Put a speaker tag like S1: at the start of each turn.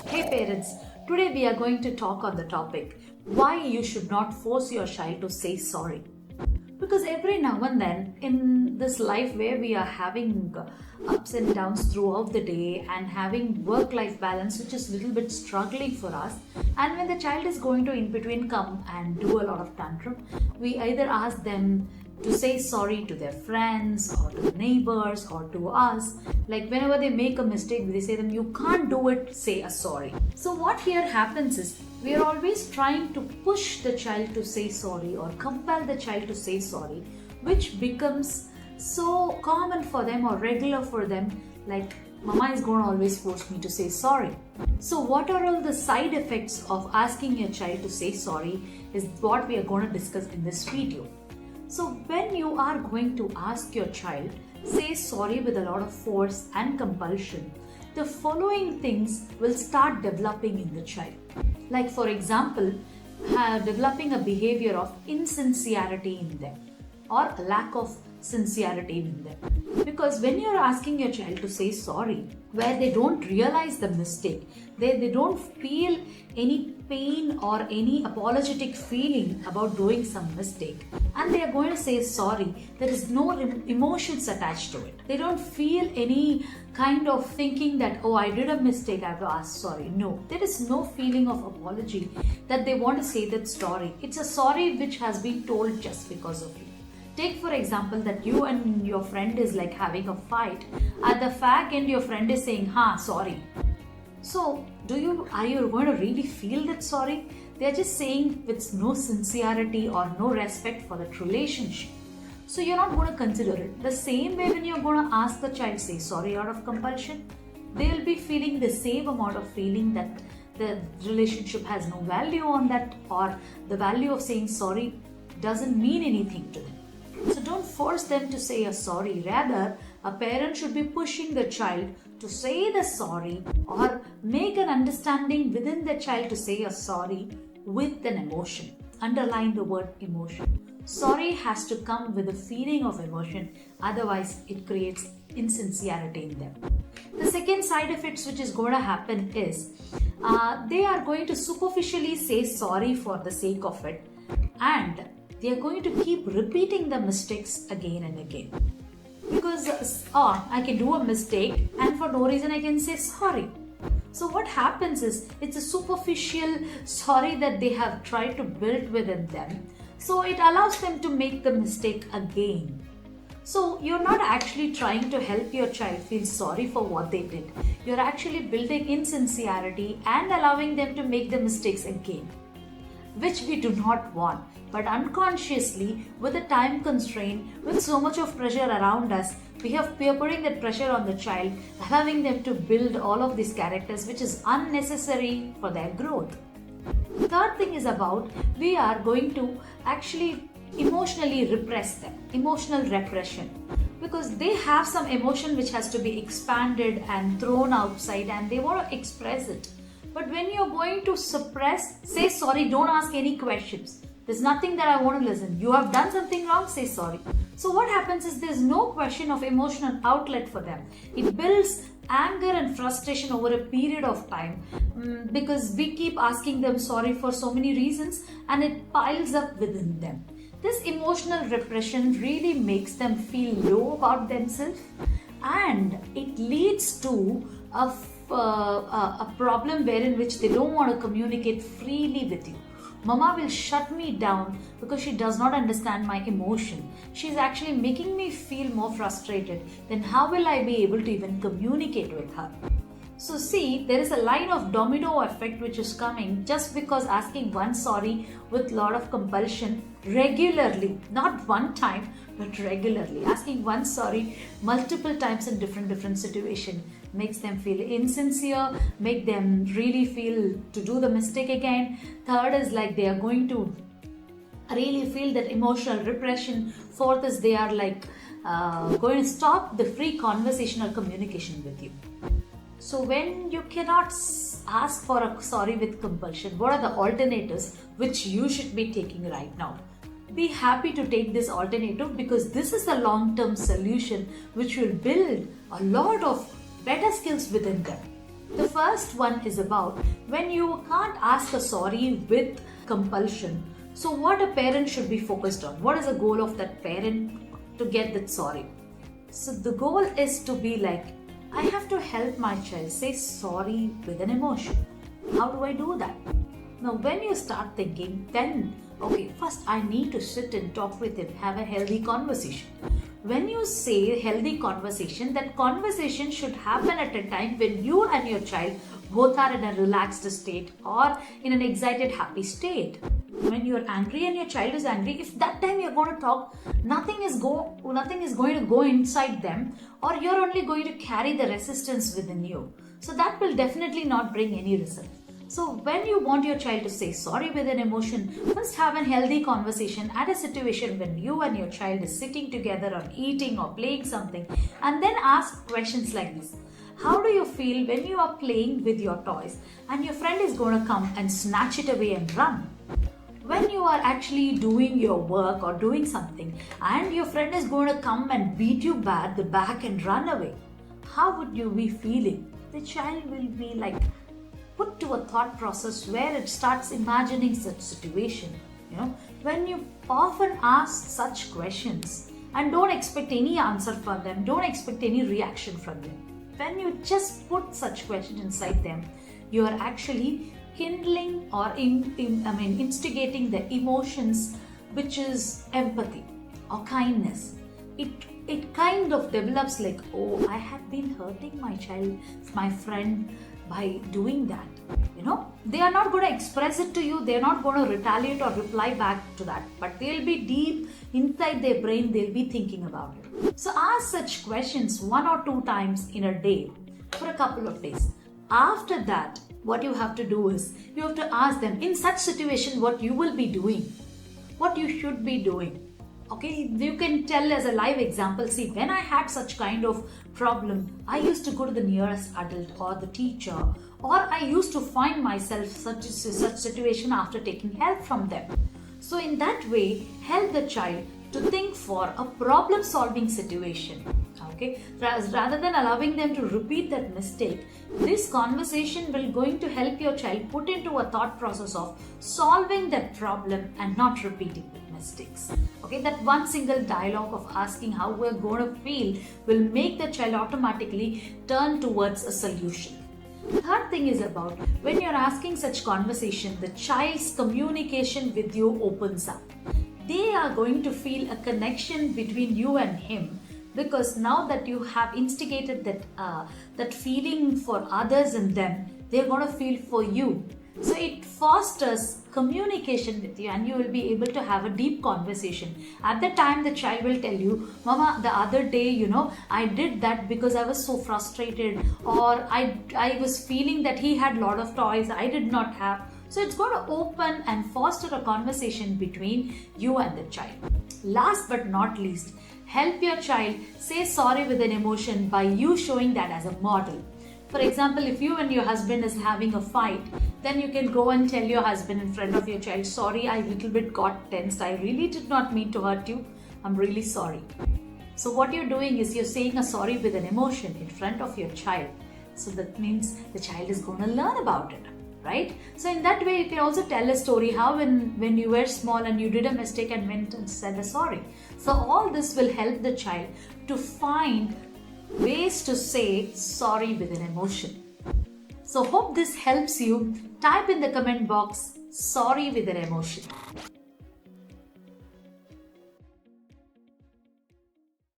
S1: Hey parents, today we are going to talk on the topic why you should not force your child to say sorry. Because every now and then in this life where we are having ups and downs throughout the day and having work life balance which is a little bit struggling for us, and when the child is going to in between come and do a lot of tantrum, we either ask them to say sorry to their friends or to the neighbors or to us. Like whenever they make a mistake, they say them, you can't do it, say a sorry. So what here happens is we are always trying to push the child to say sorry or compel the child to say sorry, which becomes so common for them or regular for them, like mama is going to always force me to say sorry. So what are all the side effects of asking your child to say sorry is what we are going to discuss in this video. So when you are going to ask your child, say sorry with a lot of force and compulsion, the following things will start developing in the child. Like for example, developing a behavior of insincerity in them or a lack of sincerity in them. Because when you're asking your child to say sorry, where they don't realize the mistake, they don't feel any pain or any apologetic feeling about doing some mistake, and they are going to say sorry, there is no emotions attached to it. They don't feel any kind of thinking that, oh, I did a mistake, I have to ask sorry. No, there is no feeling of apology that they want to say that sorry. It's a sorry which has been told just because of you. Take for example that you and your friend is like having a fight. At the fag end, your friend is saying, sorry. So are you going to really feel that sorry? They are just saying with no sincerity or no respect for that relationship. So you're not going to consider it. The same way when you're going to ask the child say sorry out of compulsion, they'll be feeling the same amount of feeling that the relationship has no value on that, or the value of saying sorry doesn't mean anything to them. So don't force them to say a sorry. Rather, a parent should be pushing the child to say the sorry or make an understanding within the child to say a sorry with an emotion. Underline the word emotion. Sorry has to come with a feeling of emotion, otherwise it creates insincerity in them. The second side effects which is going to happen is they are going to superficially say sorry for the sake of it, and they are going to keep repeating the mistakes again and again. Because I can do a mistake and for no reason I can say sorry. So what happens is it's a superficial sorry that they have tried to build within them. So it allows them to make the mistake again. So you're not actually trying to help your child feel sorry for what they did. You're actually building insincerity and allowing them to make the mistakes again, which we do not want. But unconsciously, with a time constraint, with so much of pressure around us, we are putting that pressure on the child, allowing them to build all of these characters, which is unnecessary for their growth. Third thing is about, we are going to actually emotionally repress them, emotional repression. Because they have some emotion which has to be expanded and thrown outside and they want to express it. But when you're going to suppress, say sorry, don't ask any questions. There's nothing that I want to listen. You have done something wrong, say sorry. So what happens is there's no question of emotional outlet for them. It builds anger and frustration over a period of time because we keep asking them sorry for so many reasons and it piles up within them. This emotional repression really makes them feel low about themselves, and it leads to a problem wherein which they don't want to communicate freely with you. Mama will shut me down because she does not understand my emotion. She's actually making me feel more frustrated. Then how will I be able to even communicate with her? So see, there is a line of domino effect which is coming just because asking one sorry with lot of compulsion regularly, not one time, but regularly. Asking one sorry multiple times in different situation makes them feel insincere, make them really feel to do the mistake again. Third is like they are going to really feel that emotional repression. Fourth is they are like going to stop the free conversational communication with you. So when you cannot ask for a sorry with compulsion, what are the alternatives which you should be taking right now? Be happy to take this alternative because this is a long-term solution which will build a lot of better skills within them. The first one is about when you can't ask a sorry with compulsion. So, what a parent should be focused on? What is the goal of that parent to get that sorry? So, the goal is to be like, I have to help my child say sorry with an emotion. How do I do that? Now, when you start thinking, then, okay, first I need to sit and talk with him, have a healthy conversation. When you say healthy conversation, that conversation should happen at a time when you and your child both are in a relaxed state or in an excited, happy state. When you're angry and your child is angry, if that time you're going to talk, nothing is going to go inside them, or you're only going to carry the resistance within you. So that will definitely not bring any result. So when you want your child to say sorry with an emotion, first have a healthy conversation at a situation when you and your child is sitting together or eating or playing something, and then ask questions like this. How do you feel when you are playing with your toys and your friend is going to come and snatch it away and run? When you are actually doing your work or doing something and your friend is going to come and beat you the back and run away, how would you be feeling? The child will be like put to a thought process where it starts imagining such situation. When you often ask such questions and don't expect any answer from them, don't expect any reaction from them. When you just put such questions inside them, you are actually kindling or instigating the emotions, which is empathy or kindness. It kind of develops like, oh, I have been hurting my child, my friend, by doing that. They are not going to express it to you, they are not going to retaliate or reply back to that, but they'll be deep inside their brain, they'll be thinking about it. So ask such questions 1 or 2 times in a day for a couple of days. After that, what you have to do is you have to ask them in such situation what you will be doing, what you should be doing. Okay, you can tell as a live example. See, when I had such kind of problem, I used to go to the nearest adult or the teacher, or I used to find myself such situation after taking help from them. So in that way, help the child to think for a problem solving situation. Okay, rather than allowing them to repeat that mistake, this conversation will going to help your child put into a thought process of solving that problem and not repeating the mistakes. Okay, that one single dialogue of asking how we're going to feel will make the child automatically turn towards a solution. Third thing is about when you're asking such conversation, the child's communication with you opens up. They are going to feel a connection between you and him, because now that you have instigated that feeling for others in them, they're going to feel for you. So it fosters communication with you, and you will be able to have a deep conversation. At the time, the child will tell you, Mama, the other day, I did that because I was so frustrated, or I was feeling that he had a lot of toys I did not have. So it's going to open and foster a conversation between you and the child. Last but not least, help your child say sorry with an emotion by you showing that as a model. For example, if you and your husband is having a fight, then you can go and tell your husband in front of your child, sorry, I little bit got tensed. I really did not mean to hurt you. I'm really sorry. So what you're doing is you're saying a sorry with an emotion in front of your child. So that means the child is going to learn about it. Right? So in that way, you can also tell a story how when you were small and you did a mistake and went and said a sorry. So all this will help the child to find ways to say sorry with an emotion. So hope this helps you. Type in the comment box, sorry with an emotion.